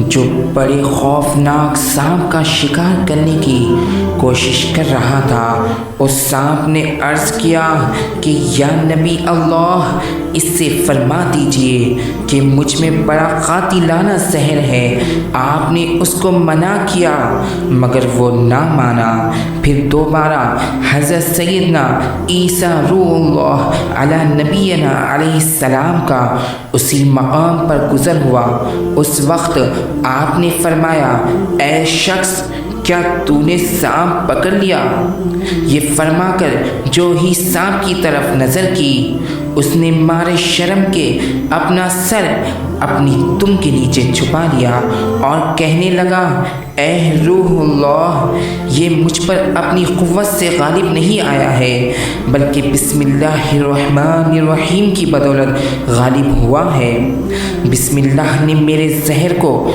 جو بڑے خوفناک سانپ کا شکار کرنے کی کوشش کر رہا تھا۔ اس سانپ نے عرض کیا کہ یا نبی اللہ، اس سے فرما دیجئے کہ مجھ میں بڑا قاتلانہ زہر ہے۔ آپ نے اس کو منع کیا مگر وہ نہ مانا۔ پھر دوبارہ حضرت سیدنا عیسیٰ روح اللہ علی نبینا علیہ السلام کا اسی مقام پر گزر ہوا۔ اس وقت آپ نے فرمایا، اے شخص، کیا تو نے سانپ پکڑ لیا؟ یہ فرما کر جو ہی سانپ کی طرف نظر کی، اس نے مارے شرم کے اپنا سر اپنی دم کے نیچے چھپا لیا اور کہنے لگا، اے روح اللہ، یہ مجھ پر اپنی قوت سے غالب نہیں آیا ہے بلکہ بسم اللہ الرحمن الرحیم کی بدولت غالب ہوا ہے۔ بسم اللہ نے میرے زہر کو